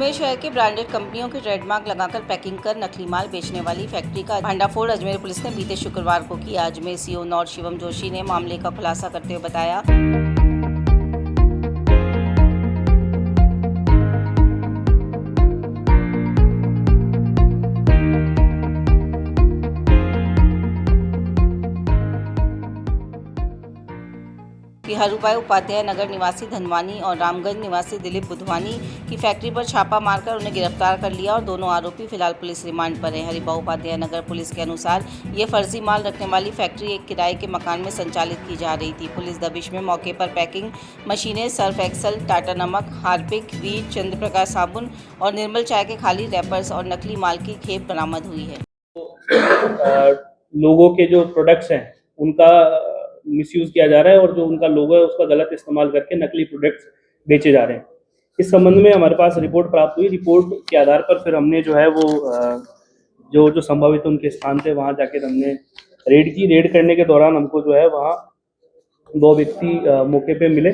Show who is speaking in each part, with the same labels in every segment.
Speaker 1: अजमेर शहर के ब्रांडेड कंपनियों के ट्रेडमार्क लगाकर पैकिंग कर नकली माल बेचने वाली फैक्ट्री का भंडाफोड़ अजमेर पुलिस ने बीते शुक्रवार को किया। अजमेर सीओ नॉर्थ शिवम जोशी ने मामले का खुलासा करते हुए बताया, कि हरुभाई उपाध्याय नगर निवासी धनवानी और रामगंज निवासी दिलीप बुधवानी की फैक्ट्री पर छापा मारकर उन्हें गिरफ्तार कर लिया और दोनों आरोपी फिलहाल पुलिस रिमांड पर हैं। हरिभाई उपाध्याय नगर पुलिस के अनुसार ये फर्जी माल रखने वाली फैक्ट्री एक किराए के मकान में संचालित की जा रही थी। पुलिस दबिश में मौके पर पैकिंग मशीनें, सर्फ एक्सल, टाटा नमक, हार्पिक, वीट, चंद्र प्रकाश साबुन और निर्मल चाय के खाली रैपर्स और नकली माल की खेप बरामद हुई है।
Speaker 2: लोगों के जो प्रोडक्ट्स हैं उनका मिसयूज किया जा रहा है और जो उनका लोगो है उसका गलत इस्तेमाल करके नकली प्रोडक्ट्स बेचे जा रहे हैं। इस संबंध में हमारे पास रिपोर्ट प्राप्त हुई। रिपोर्ट के आधार पर फिर हमने जो है वो जो संभावित उनके स्थान थे वहाँ जाकर हमने रेड की। रेड करने के दौरान हमको जो है वहाँ 2 व्यक्ति मौके पे मिले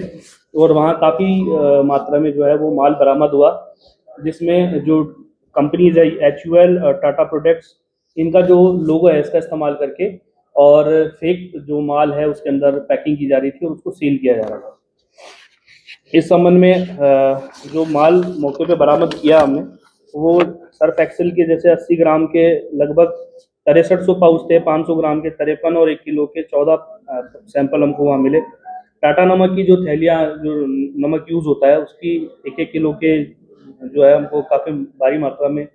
Speaker 2: और वहाँ काफ़ी मात्रा में जो है वो माल बरामद हुआ, जिसमें जो कंपनीज है HUL और टाटा प्रोडक्ट्स, इनका जो लोगो है इसका इस्तेमाल करके और फेक जो माल है उसके अंदर पैकिंग की जा रही थी और उसको सील किया जा रहा था। इस संबंध में जो माल मौके पे बरामद किया हमने वो सर्फ एक्सेल के जैसे 80 ग्राम के लगभग 6300 पाउच थे, 500 ग्राम के 53 और 1 किलो के 14 सैंपल हमको वहाँ मिले। टाटा नमक की जो थैलियाँ जो नमक यूज़ होता है उसकी 1-1 किलो के जो है हमको काफ़ी भारी मात्रा में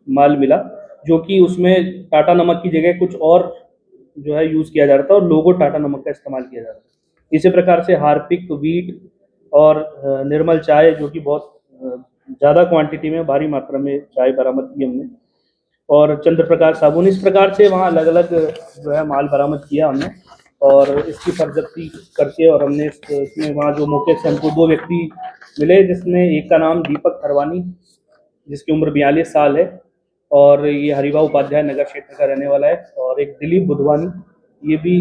Speaker 2: माल मिला, जो कि उसमें टाटा नमक की जगह कुछ और जो है यूज़ किया जा रहा था और लोगो टाटा नमक का इस्तेमाल किया जा रहा था। इसी प्रकार से हार्पिक, वीट और निर्मल चाय, जो कि बहुत ज़्यादा क्वांटिटी में भारी मात्रा में चाय बरामद की हमने, और चंद्र प्रकाश साबुन, इस प्रकार से वहाँ अलग अलग जो है माल बरामद किया हमने और इसकी फर्जती करके और हमने इसमें वहाँ जो मौके से हमको 2 व्यक्ति मिले, जिसमें एक का नाम दीपक थरवानी जिसकी उम्र 42 साल है और ये हरिभाई उपाध्याय नगर क्षेत्र का रहने वाला है, और एक दिलीप बुधवानी, ये भी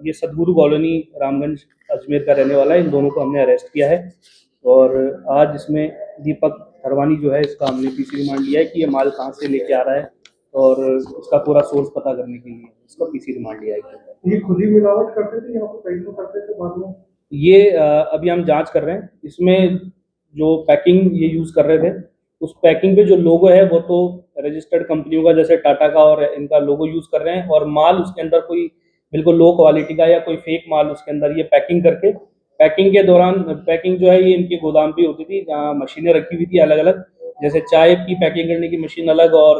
Speaker 2: ये सदगुरु कॉलोनी रामगंज अजमेर का रहने वाला है। इन दोनों को हमने अरेस्ट किया है और आज इसमें दीपक थरवानी जो है इसका हमने पीसी रिमांड लिया है कि ये माल कहाँ से लेके आ रहा है और इसका पूरा सोर्स पता करने के लिए इसका पीसी रिमांड लिया है।
Speaker 3: ये खुद ही मिलावट करते थे या फिर कहीं तो करते थे बाद में?
Speaker 2: ये अभी हम जांच कर रहे हैं। इसमें जो पैकिंग ये यूज़ कर रहे थे उस पैकिंग पे जो लोगो है वो तो रजिस्टर्ड कंपनियों का जैसे टाटा का और इनका लोगो यूज़ कर रहे हैं, और माल उसके अंदर कोई बिल्कुल लो क्वालिटी का या कोई फेक माल उसके अंदर ये पैकिंग करके, पैकिंग के दौरान पैकिंग जो है ये इनके गोदाम पे होती थी जहाँ मशीनें रखी हुई थी अलग अलग, जैसे चाय की पैकिंग करने की मशीन अलग और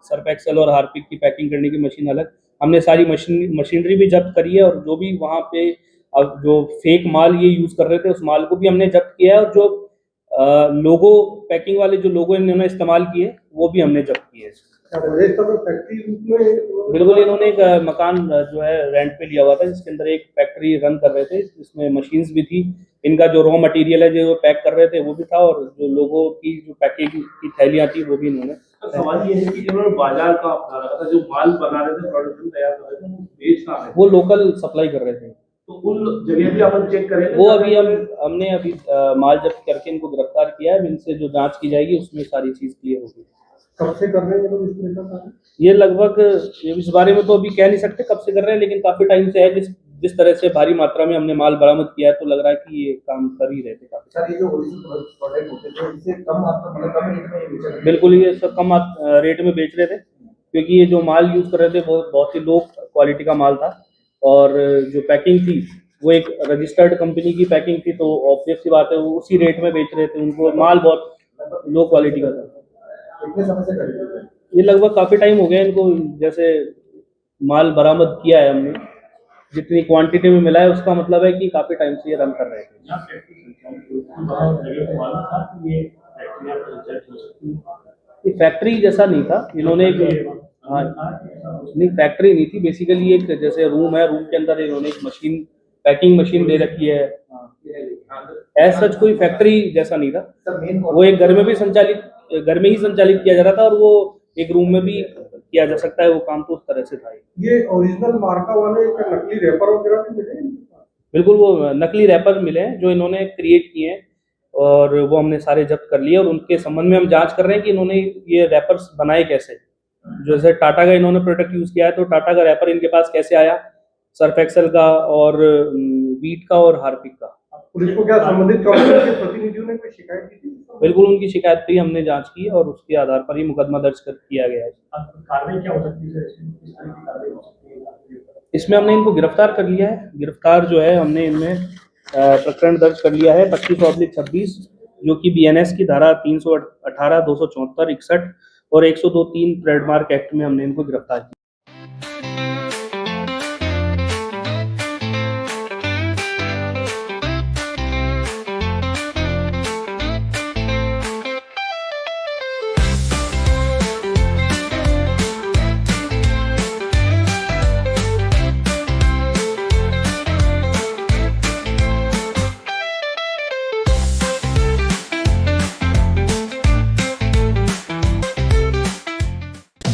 Speaker 2: सर्फ एक्सेल और हार्पिक की पैकिंग करने की मशीन अलग। हमने सारी मशीनरी भी जब्त करी है और जो भी वहाँ पे अब जो फेक माल ये यूज़ कर रहे थे उस माल को भी हमने जब्त किया है और जो लोगो पैकिंग वाले जो लोगो इन्होंने इस्तेमाल किए वो भी हमने जब्त किए। बिल्कुल, इन्होंने एक मकान जो है रेंट पे लिया हुआ था जिसके अंदर एक फैक्ट्री रन कर रहे थे, जिसमें मशीन्स भी थी। इनका जो रॉ मटेरियल है जो पैक कर रहे थे वो भी था और जो लोगों की जो पैकिंग की थैलियाँ थी वो भी इन्होंने।
Speaker 3: तो सवाल ये है कि इन्होंने बाजार का अपना रखा था, जो माल बना रहे थे, प्रोडक्शन तैयार कर रहे थे, वो बेच कहाँ रहे थे?
Speaker 2: वो लोकल सप्लाई कर रहे थे।
Speaker 3: तो उन जगह भी अपन चेक करेंगे?
Speaker 2: वो अभी हमने अभी माल जब्त करके इनको गिरफ्तार किया है। इनसे जो जांच की जाएगी उसमें सारी चीज़ क्लियर होगी।
Speaker 3: कब से कर रहे हैं ये लोग इस तरह का?
Speaker 2: ये लगभग इस बारे में तो अभी कह नहीं सकते कब से कर रहे हैं, लेकिन काफ़ी टाइम से है। जिस तरह से भारी मात्रा में हमने माल बरामद किया है तो लग रहा है कि ये काम कर ही रहे थे काफ़ी।
Speaker 3: सर, ये जो ओरिजिनल प्रोडक्ट होते थे इससे कम मात्रा मतलब कम रेट में ये बेच रहे थे?
Speaker 2: बिल्कुल, ये सब कम रेट में बेच रहे थे क्योंकि ये जो माल यूज़ कर रहे थे वो बहुत ही लो क्वालिटी का माल था और जो पैकिंग थी वो एक रजिस्टर्ड कंपनी की पैकिंग थी, तो ऑब्वियस सी बात है वो उसी रेट में बेच रहे थे। उनको माल बहुत लो क्वालिटी का था।
Speaker 3: कितने समय से कर रहे थे?
Speaker 2: ये लगभग काफ़ी टाइम हो गया इनको, जैसे माल बरामद किया है हमने, जितनी क्वांटिटी में मिला है उसका मतलब है कि काफ़ी टाइम से ये रन कर रहे थे। ये फैक्ट्री जैसा नहीं था, इन्होंने हाँ नहीं, फैक्ट्री नहीं थी, बेसिकली एक जैसे रूम है, रूम के अंदर इन्होंने एक मशीन, पैकिंग मशीन दे रखी है। एज सच कोई फैक्ट्री जैसा नहीं था। वो एक घर में ही संचालित किया जा रहा था और वो एक रूम में भी किया जा सकता है वो काम, तो उस तरह से था।
Speaker 3: ये ओरिजिनल मार्का वाले नकली रैपर वगैरह भी मिले?
Speaker 2: बिल्कुल, वो नकली रैपर मिले हैं जो इन्होंने क्रिएट किए हैं और वो हमने सारे जब्त कर लिए और उनके संबंध में हम जांच कर रहे हैं कि इन्होंने ये रैपर्स बनाए कैसे। जैसे टाटा का इन्होंने प्रोडक्ट यूज़ किया है तो टाटा का रैपर इनके पास कैसे आया, सर्फ एक्सेल का और वीट का और हार्पिक का।
Speaker 4: पुलिस को क्या संबंधित कंपनी के प्रतिनिधियों ने कोई शिकायत की थी?
Speaker 2: बिल्कुल, उनकी शिकायत पे ही हमने जांच की और उसके आधार पर ही मुकदमा दर्ज किया गया है।
Speaker 3: कार्रवाई क्या हो सकती है सर? किस तरह की कार्रवाई हो सकती है?
Speaker 2: इसमें हमने इनको गिरफ्तार कर लिया है। गिरफ्तार जो है हमने इनमें प्रकरण दर्ज कर लिया है 25/26 जो कि बीएनएस की धारा 318, 274, 61 और 102(3) ट्रेडमार्क एक्ट में हमने इनको गिरफ्तार किया।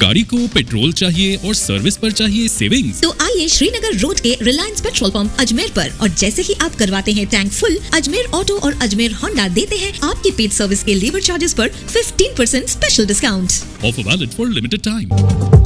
Speaker 5: गाड़ी को पेट्रोल चाहिए और सर्विस पर चाहिए सेविंग्स,
Speaker 6: तो आइए श्रीनगर रोड के रिलायंस पेट्रोल पंप अजमेर पर, और जैसे ही आप करवाते हैं टैंक फुल, अजमेर ऑटो और अजमेर होंडा देते हैं आपकी पेड सर्विस के लेबर चार्जेस पर 15% special discount.
Speaker 5: Offer valid for limited time.